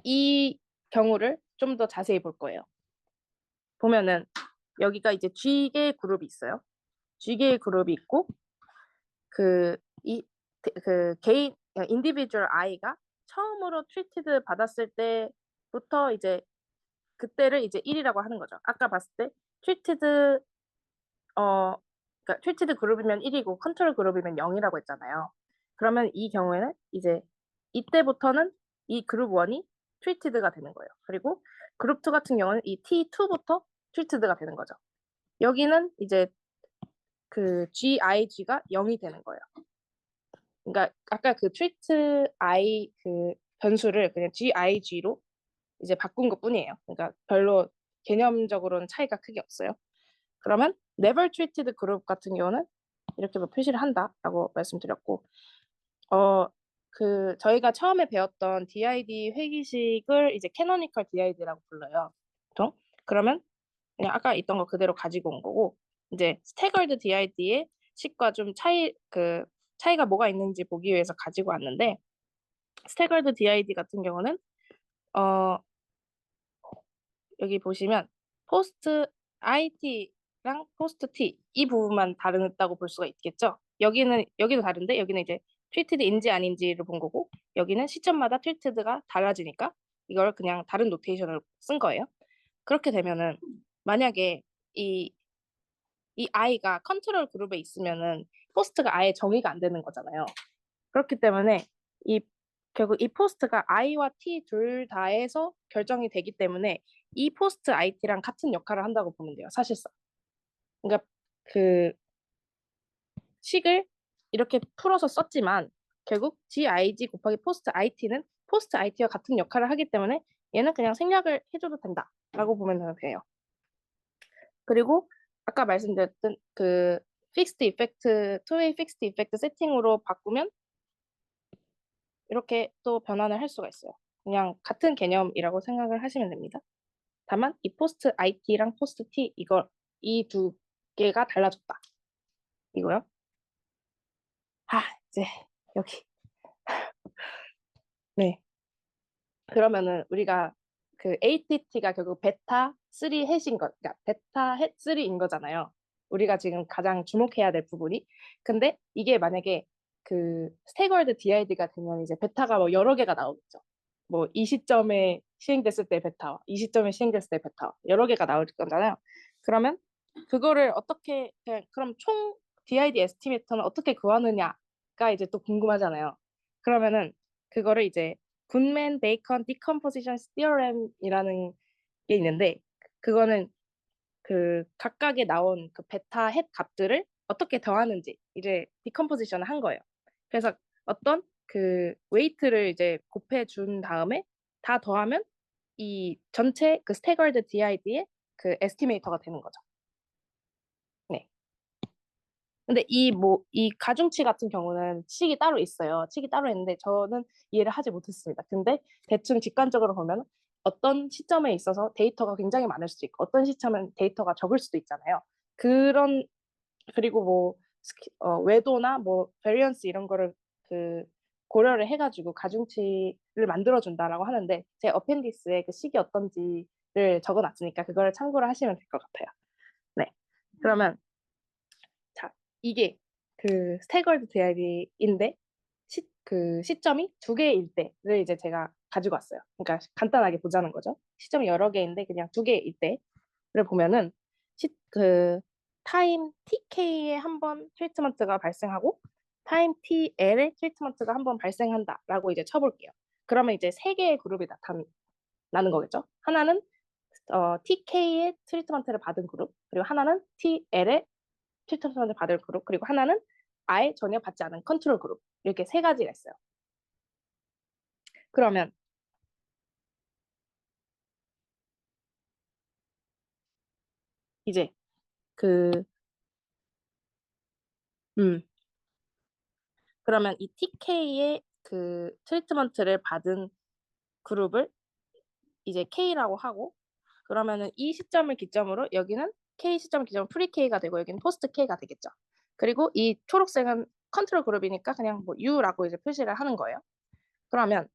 A: 이 경우를 좀 더 자세히 볼 거예요. 보면은 여기가 이제 G개의 그룹이 있어요. G개의 그룹이 있고 그 개인 인디비주얼 아이가 처음으로 트리티드 받았을 때부터 이제 그때를 이제 1이라고 하는 거죠. 아까 봤을 때 트리티드 그러니까 트리티드 그룹이면 1이고 컨트롤 그룹이면 0이라고 했잖아요. 그러면 이 경우에는 이제 이때부터는 이 그룹 1이 트리티드가 되는 거예요. 그리고 그룹 2 같은 경우는 이 T2부터 트리트드가 되는 거죠. 여기는 이제 그 GIG가 0이 되는 거예요. 그러니까 아까 그 treat I 그 변수를 그냥 GIG로 이제 바꾼 것뿐이에요. 그러니까 별로 개념적으로는 차이가 크게 없어요. 그러면 never treated 그룹 같은 경우는 이렇게 뭐 표시를 한다라고 말씀드렸고, 그 저희가 처음에 배웠던 DID 회기식을 이제 canonical DID라고 불러요. 보통. 그러면 그냥 아까 있던 거 그대로 가지고 온 거고, 이제 staggered DID의 식과 좀 차이가 뭐가 있는지 보기 위해서 가지고 왔는데, staggered DID 같은 경우는 여기 보시면 post IT랑 post T 이 부분만 다르다고 볼 수가 있겠죠. 여기도 다른데 여기는 이제 treated인지 아닌지를 본 거고, 여기는 시점마다 treated가 달라지니까 이걸 그냥 다른 노테이션을 쓴 거예요. 그렇게 되면은 만약에 이 I가 컨트롤 그룹에 있으면은 포스트가 아예 정의가 안 되는 거잖아요. 그렇기 때문에 이 결국 이 포스트가 I와 T 둘 다에서 결정이 되기 때문에 이 포스트 IT랑 같은 역할을 한다고 보면 돼요, 사실상. 그러니까 그 식을 이렇게 풀어서 썼지만 결국 GIG 곱하기 포스트 IT는 포스트 IT와 같은 역할을 하기 때문에 얘는 그냥 생략을 해줘도 된다라고 보면 돼요. 그리고 아까 말씀드렸던 그 픽스드 이펙트, 투웨이 픽스드 이펙트 세팅으로 바꾸면 이렇게 또 변환을 할 수가 있어요. 그냥 같은 개념이라고 생각을 하시면 됩니다. 다만 이 포스트 IT랑 포스트 T 이 두 개가 달라졌다. 이거요. 이제 여기. 네. 그러면은 우리가 그 ATT가 결국 베타 3 햇인 그러니까 베타 햇 3인 거잖아요. 우리가 지금 가장 주목해야 될 부분이. 근데 이게 만약에 그 스태거드 DID가 되면 이제 베타가 뭐 여러 개가 나오겠죠. 뭐 이 시점에 시행됐을 때 베타와 이 시점에 시행됐을 때 베타와 여러 개가 나올 거잖아요. 그러면 그거를 어떻게 그럼 총 DID 에스티메이터는 어떻게 구하느냐가 이제 또 궁금하잖아요. 그러면은 그거를 이제 굿맨 베이컨 디컴포지션 티어렘이라는 게 있는데, 그거는 그 각각에 나온 그 베타 햇 값들을 어떻게 더하는지 이제 디컴포지션을 한 거예요. 그래서 어떤 그 웨이트를 이제 곱해 준 다음에 다 더하면 이 전체 그 스태거드 DID의 그 에스티메이터가 되는 거죠. 네. 근데 이 가중치 같은 경우는 칙이 따로 있어요. 칙이 따로 있는데 저는 이해를 하지 못했습니다. 근데 대충 직관적으로 보면 어떤 시점에 있어서 데이터가 굉장히 많을 수도 있고 어떤 시점은 데이터가 적을 수도 있잖아요. 그리고 뭐 외도나 뭐 베리언스 이런 거를 그 고려를 해가지고 가중치를 만들어준다라고 하는데 제 어펜디스에 그 식이 어떤지를 적어놨으니까 그걸 참고를 하시면 될 것 같아요. 네. 그러면 자, 이게 그 스태거드 DID인데 그 시점이 두 개일 때를 이제 제가 가지고 왔어요. 그러니까 간단하게 보자는 거죠. 시점이 여러 개인데 그냥 두 개일 때를 보면은 그 타임 TK에 한 번 트리트먼트가 발생하고 타임 TL에 트리트먼트가 한 번 발생한다라고 이제 쳐볼게요. 그러면 이제 세 개의 그룹이 나는 거겠죠. 하나는 TK의 트리트먼트를 받은 그룹, 그리고 하나는 TL의 트리트먼트를 받을 그룹, 그리고 하나는 아예 전혀 받지 않은 컨트롤 그룹. 이렇게 세 가지가 있어요. 그러면 이제 그 음, 그러면 이 TK의 그 트리트먼트를 받은 그룹을 이제 K라고 하고, 그러면은 이 시점을 기점으로 여기는 K 시점을 기점으로 프리 K가 되고 여기는 포스트 K가 되겠죠. 그리고 이 초록색은 컨트롤 그룹이니까 그냥 뭐 U라고 이제 표시를 하는 거예요. 그러면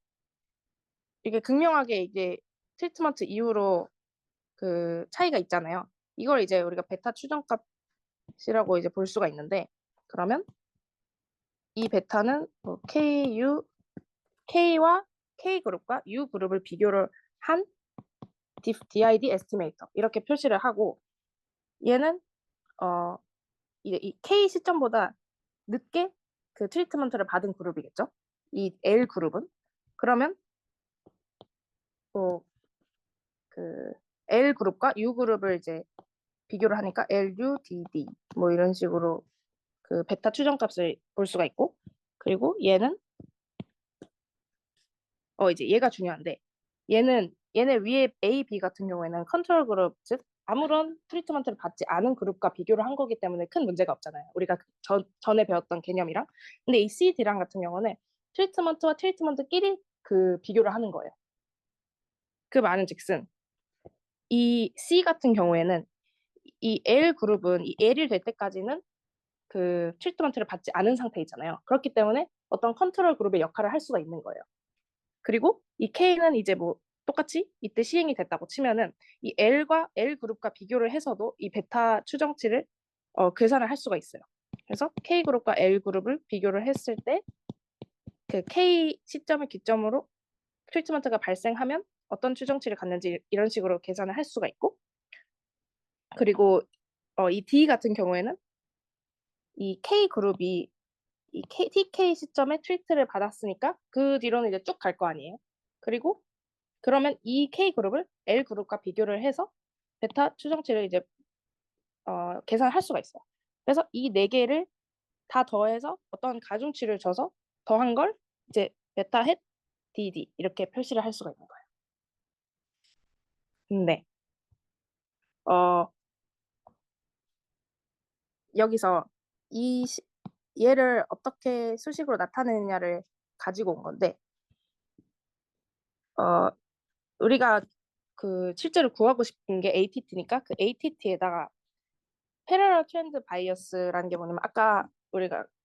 A: 이게 극명하게 이게 트리트먼트 이후로 그 차이가 있잖아요. 이걸 이제 우리가 베타 추정값이라고 이제 볼 수가 있는데, 그러면 이 베타는 뭐 K와 K그룹과 U그룹을 비교를 한 DID 에스티메이터 이렇게 표시를 하고, 얘는 이제 이 K 시점보다 늦게 그 트리트먼트를 받은 그룹이겠죠. 이 L 그룹은. 그러면 뭐 그 L 그룹과 U 그룹을 이제 비교를 하니까 LUDD 뭐 이런 식으로 그 베타 추정값을 볼 수가 있고, 그리고 얘는 이제 얘가 중요한데, 얘네 위에 A, B 같은 경우에는 컨트롤 그룹, 즉 아무런 트리트먼트를 받지 않은 그룹과 비교를 한 거기 때문에 큰 문제가 없잖아요. 우리가 전에 배웠던 개념이랑. 근데 이 C, D랑 같은 경우는 트리트먼트와 트리트먼트끼리 그 비교를 하는 거예요. 그 말은즉슨 이 C 같은 경우에는 이 L 그룹은 이 L이 될 때까지는 그 트리트먼트를 받지 않은 상태이잖아요. 그렇기 때문에 어떤 컨트롤 그룹의 역할을 할 수가 있는 거예요. 그리고 이 K는 이제 뭐 똑같이 이때 시행이 됐다고 치면은 이 L과 L 그룹과 비교를 해서도 이 베타 추정치를 계산을 할 수가 있어요. 그래서 K 그룹과 L 그룹을 비교를 했을 때 그 K 시점을 기점으로 트리트먼트가 발생하면 어떤 추정치를 갖는지 이런 식으로 계산을 할 수가 있고, 그리고 이 D 같은 경우에는 이 K 그룹이 이 TK 시점에 트리트를 받았으니까 그 뒤로는 이제 쭉 갈 거 아니에요. 그리고 그러면 이 K 그룹을 L 그룹과 비교를 해서 베타 추정치를 이제 계산할 수가 있어요. 그래서 이 네 개를 다 더해서 어떤 가중치를 줘서 더한 걸 이제 베타 헷 DD 이렇게 표시를 할 수가 있는 거예요. 근데 어, 여기서 이 얘를 어떻게 수식으로 나타내느냐를 가지고 온 건데, 어, 우리가 그 실제로 구하고 싶은 게 ATT니까 그 ATT에다가 패러럴 트렌드 바이어스라는 게 뭐냐면, 아까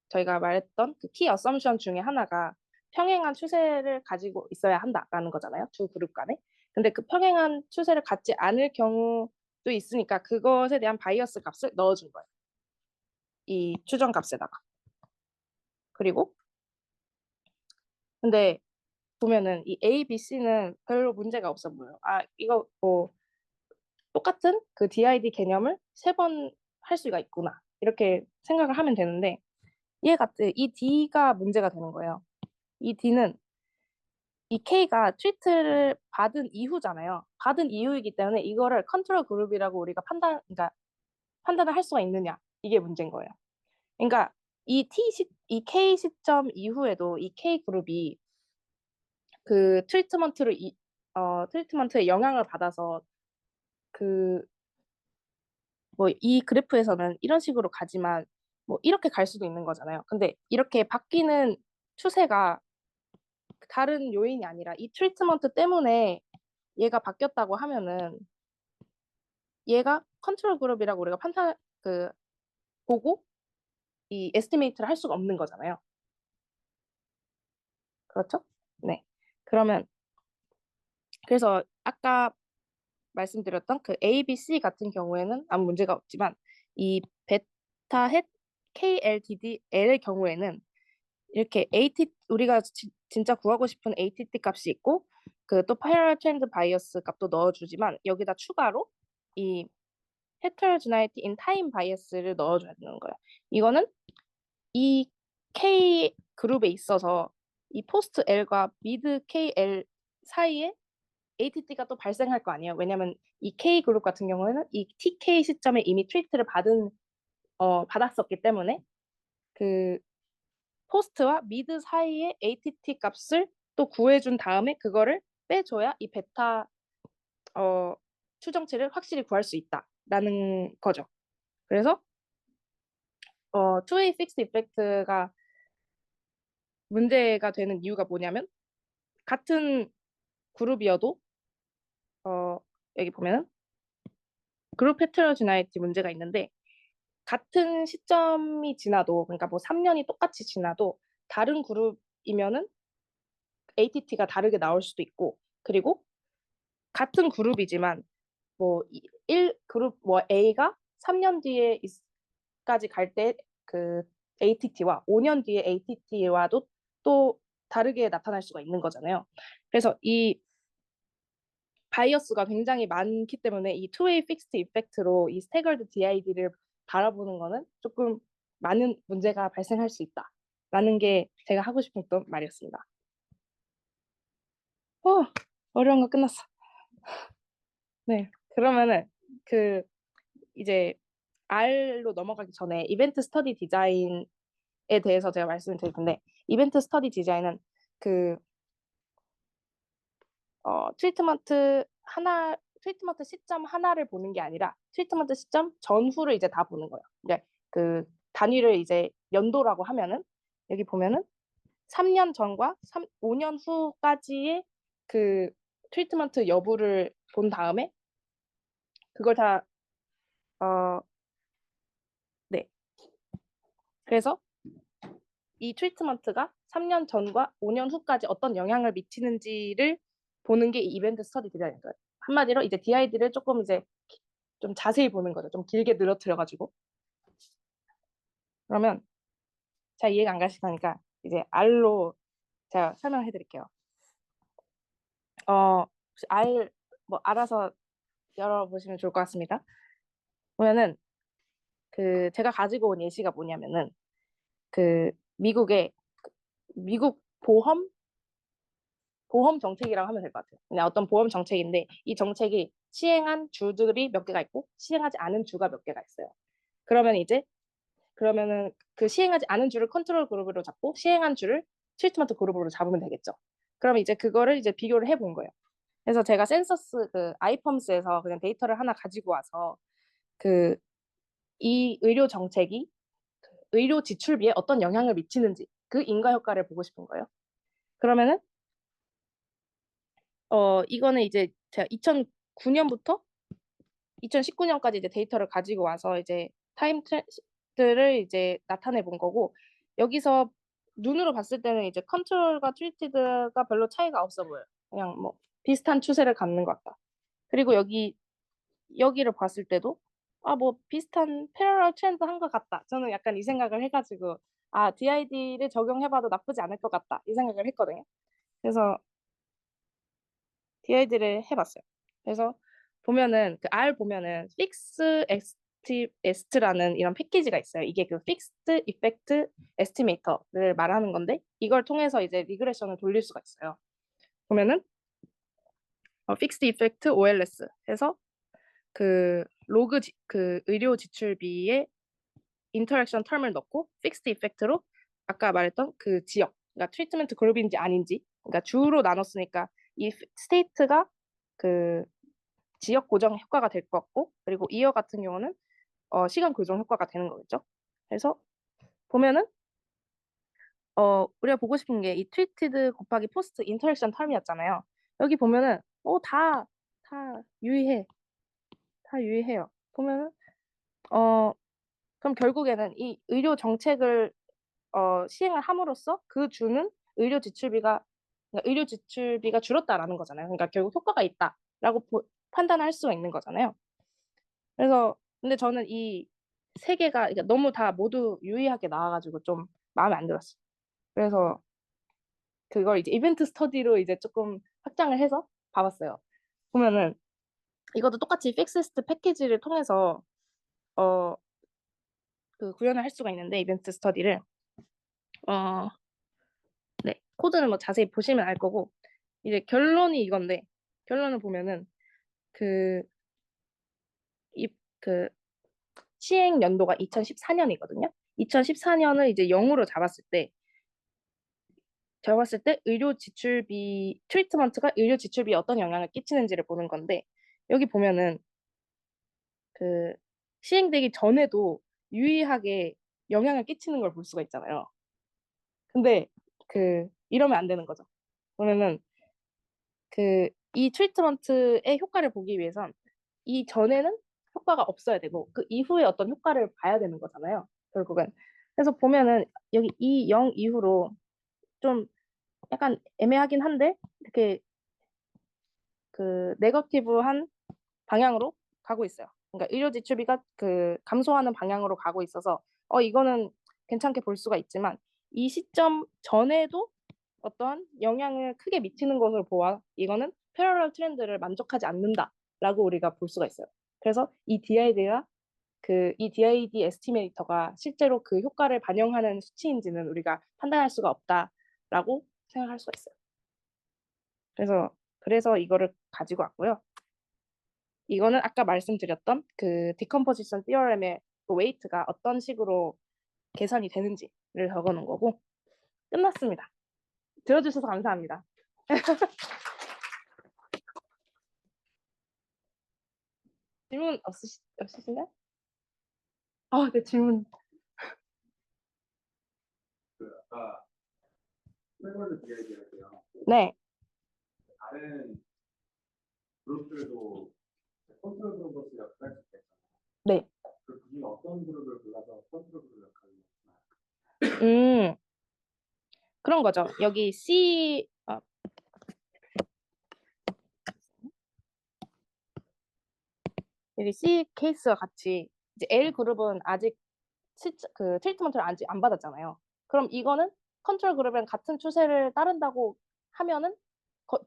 A: 저희가 말했던 그 키 어썸션 중에 하나가 평행한 추세를 가지고 있어야 한다라는 거잖아요. 두 그룹 간에. 근데 그 평행한 추세를 갖지 않을 경우도 있으니까 그것에 대한 바이어스 값을 넣어준 거예요. 이 추정 값에다가. 그리고 근데 보면은 이 A, B, C는 별로 문제가 없어 보여요. 아, 이거 뭐 똑같은 그 DID 개념을 세 번 할 수가 있구나. 이렇게 생각을 하면 되는데, 이 D가 문제가 되는 거예요. 이 D는 이 K가 트리트를 받은 이후잖아요. 받은 이후이기 때문에 이거를 컨트롤 그룹이라고 우리가 그러니까 판단을 할 수가 있느냐. 이게 문제인 거예요. 그러니까 이 K 시점 이후에도 이 K 그룹이 그 트리트먼트에 영향을 받아서 그 뭐 이 그래프에서는 이런 식으로 가지만 뭐 이렇게 갈 수도 있는 거잖아요. 근데 이렇게 바뀌는 추세가 다른 요인이 아니라 이 트리트먼트 때문에 얘가 바뀌었다고 하면은 얘가 컨트롤 그룹이라고 우리가 보고 이 에스티메이트를 할 수가 없는 거잖아요. 그렇죠? 네. 그러면 그래서 아까 말씀드렸던 그 A, B, C 같은 경우에는 아무 문제가 없지만 이 베타 헷 KLDD L의 경우에는 이렇게 우리가 진짜 구하고 싶은 ATT 값이 있고 그 또 파이럴 트렌드 바이어스 값도 넣어주지만 여기다 추가로 이 heterogeneity in time 바이어스를 넣어줘야 되는 거예요. 이거는 이 K 그룹에 있어서 이 포스트 L과 미드 KL 사이에 ATT가 또 발생할 거 아니에요. 왜냐면 이 K 그룹 같은 경우에는 이 TK 시점에 이미 트리트를 받았었기 때문에 그 포스트와 미드 사이의 ATT 값을 또 구해준 다음에 그거를 빼줘야 이 베타 어, 추정치를 확실히 구할 수 있다라는 거죠. 그래서 two-way fixed effect가 문제가 되는 이유가 뭐냐면, 같은 그룹이어도 여기 보면은 그룹 헤테로지나이티 문제가 있는데, 같은 시점이 지나도, 그러니까 뭐 3년이 똑같이 지나도 다른 그룹이면은 ATT가 다르게 나올 수도 있고, 그리고 같은 그룹이지만 뭐 1그룹 뭐 A가 3년 뒤에까지 갈 때 그 ATT와 5년 뒤에 ATT와도 또 다르게 나타날 수가 있는 거잖아요. 그래서 이 바이어스가 굉장히 많기 때문에 이 two-way fixed effect로 이 staggered DID를 바라보는 거는 조금 많은 문제가 발생할 수 있다라는 게 제가 하고 싶었던 말이었습니다. 어려운 거 끝났어. 네. 그러면은 그 이제 R로 넘어가기 전에 이벤트 스터디 디자인에 대해서 제가 말씀을 드릴 텐데 이벤트 스터디 디자인은 그 트리트먼트 시점 하나를 보는 게 아니라 트리트먼트 시점 전후를 이제 다 보는 거예요. 이제 그 단위를 이제 연도라고 하면은 여기 보면은 3년 전과 5년 후까지의 그 트리트먼트 여부를 본 다음에 그걸 다 네. 그래서 이 트리트먼트가 3년 전과 5년 후까지 어떤 영향을 미치는지를 보는 게 이 이벤트 스터디 디자인인 거예요. 한마디로 이제 DID를 조금 이제 좀 자세히 보는 거죠. 좀 길게 늘어뜨려가지고. 그러면 잘 이해가 안 가시니까 이제 R로 제가 설명해 드릴게요. 혹시 R 뭐 알아서 열어보시면 좋을 것 같습니다. 보면은 그 제가 가지고 온 예시가 뭐냐면은 그 미국의 미국 보험 정책이라고 하면 될 것 같아요. 그냥 어떤 보험 정책인데 이 정책이 시행한 주들이 몇 개가 있고 시행하지 않은 주가 몇 개가 있어요. 그러면 이제 그러면은 그 시행하지 않은 주를 컨트롤 그룹으로 잡고 시행한 주를 트리트먼트 그룹으로 잡으면 되겠죠. 그러면 이제 그거를 이제 비교를 해본 거예요. 그래서 제가 센서스 그 아이펌스에서 그냥 데이터를 하나 가지고 와서 그 이 의료 정책이 의료 지출비에 어떤 영향을 미치는지 그 인과 효과를 보고 싶은 거예요. 그러면은 이거는 이제 제가 2009년부터 2019년까지 이제 데이터를 가지고 와서 이제 타임 트렌드를 이제 나타내 본 거고 여기서 눈으로 봤을 때는 이제 컨트롤과 트리티드가 별로 차이가 없어 보여요. 그냥 뭐 비슷한 추세를 갖는 것 같다. 그리고 여기를 봤을 때도 뭐 비슷한 패러럴 트렌드 한 것 같다. 저는 약간 이 생각을 해가지고 DID를 적용해봐도 나쁘지 않을 것 같다. 이 생각을 했거든요. 그래서 DID를 해봤어요. 그래서 보면은 그 R 보면은 Fix Est라는 이런 패키지가 있어요. 이게 그 Fixed Effect Estimator를 말하는 건데 이걸 통해서 이제 리그레션을 돌릴 수가 있어요. 보면은 Fixed Effect OLS 해서 그 그 의료 지출비의 인터랙션 텀을 넣고 Fixed Effect로 아까 말했던 그 지역, 그러니까 트리트먼트 그룹인지 아닌지, 그러니까 주로 나눴으니까 이 스테이트가 그 지역 고정 효과가 될 것 같고 그리고 이어 같은 경우는 시간 고정 효과가 되는 거겠죠. 그래서 보면은 우리가 보고 싶은 게 이 트리티드 곱하기 포스트 인터랙션 텀이었잖아요. 여기 보면은 다 유의해. 다 유의해요. 보면은 어 그럼 결국에는 이 의료 정책을 시행을 함으로써 그 주는 의료 지출비가 줄었다라는 거잖아요. 그러니까 결국 효과가 있다라고 판단할 수가 있는 거잖아요. 그래서 근데 저는 이 세 개가 그러니까 너무 다 모두 유의하게 나와가지고 좀 마음에 안 들었어요. 그래서 그걸 이제 이벤트 스터디로 이제 조금 확장을 해서 봐봤어요. 보면은 이것도 똑같이 픽스스트 패키지를 통해서 어, 그 구현을 할 수가 있는데 이벤트 스터디를 어, 네 코드는 뭐 자세히 보시면 알 거고 이제 결론이 이건데 결론을 보면은 그 이 그 시행 연도가 2014년이거든요. 2014년을 이제 0으로 잡았을 때 의료 지출비 트리트먼트가 의료 지출비에 어떤 영향을 끼치는지를 보는 건데 여기 보면은 그 시행되기 전에도 유의하게 영향을 끼치는 걸 볼 수가 있잖아요. 근데 이러면 안 되는 거죠. 보면은 이 트리트먼트의 효과를 보기 위해선 이 전에는 효과가 없어야 되고 그 이후에 어떤 효과를 봐야 되는 거잖아요. 결국은. 그래서 보면은 여기 이 0 이후로 좀 약간 애매하긴 한데 이렇게 네거티브한 방향으로 가고 있어요. 그러니까 의료 지출비가 감소하는 방향으로 가고 있어서 이거는 괜찮게 볼 수가 있지만 이 시점 전에도 어떠한 영향을 크게 미치는 것으로 보아 이거는 패러럴 트렌드를 만족하지 않는다라고 우리가 볼 수가 있어요. 그래서 이 DID 에스티메이터가 실제로 그 효과를 반영하는 수치인지는 우리가 판단할 수가 없다라고 생각할 수가 있어요. 그래서 이거를 가지고 왔고요. 이거는 아까 말씀드렸던 그 디컴포지션 티어렘의 그 웨이트가 어떤 식으로 계산이 되는지를 적어놓은 거고 끝났습니다. 들어주셔서 감사합니다. 질문 없으신가요? 네, 질문.
C: 그 아까 프레임워크 DID 할 때요.
A: 네,
C: 다른 그룹들도 컨트롤 그룹으로 역할할 수 있겠잖아요.
A: 네.
C: 그 중에 어떤 그룹을 골라서 컨트롤 그룹 역할을
A: 음, 그런 거죠. 여기 여기 C 케이스와 같이 이제 L 그룹은 아직 그 트리트먼트를 아직 안 받았잖아요. 그럼 이거는 컨트롤 그룹이랑 같은 추세를 따른다고 하면은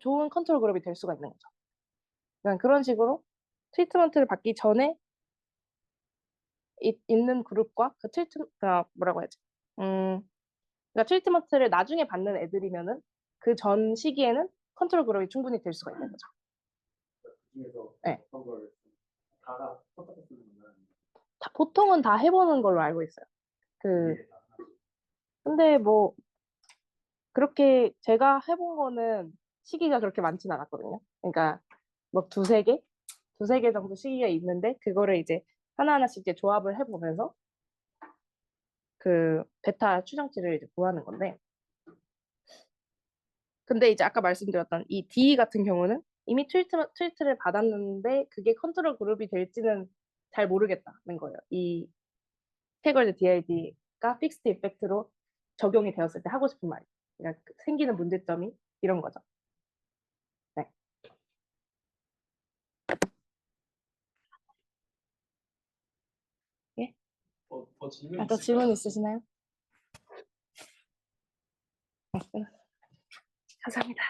A: 좋은 컨트롤 그룹이 될 수가 있는 거죠. 그냥 그런 식으로 트리트먼트를 받기 전에 있는 그룹과 그 뭐라고 해야지? 그러니까 트리트먼트를 나중에 받는 애들이면은 그 전 시기에는 컨트롤 그룹이 충분히 될 수가 있는 거죠.
C: 그 중에서
A: 네.
C: 어떤 걸 다 컨트롤 쓰는 건가요?
A: 보통은 다 해보는 걸로 알고 있어요. 근데 뭐 그렇게 제가 해본 거는 시기가 그렇게 많진 않았거든요. 그러니까 뭐 두세 개 정도 시기가 있는데 그거를 이제 하나하나씩 이제 조합을 해보면서 그 베타 추정치를 이제 구하는 건데 근데 이제 아까 말씀드렸던 이 D 같은 경우는 이미 트위트를 받았는데 그게 컨트롤 그룹이 될지는 잘 모르겠다는 거예요. 이 태그드 DID가 픽스드 이펙트로 적용이 되었을 때 하고 싶은 말이. 그러니까 생기는 문제점이 이런 거죠. 네. 예?
B: 더 질문
A: 또 질문 있으시나요? 네, 감사합니다.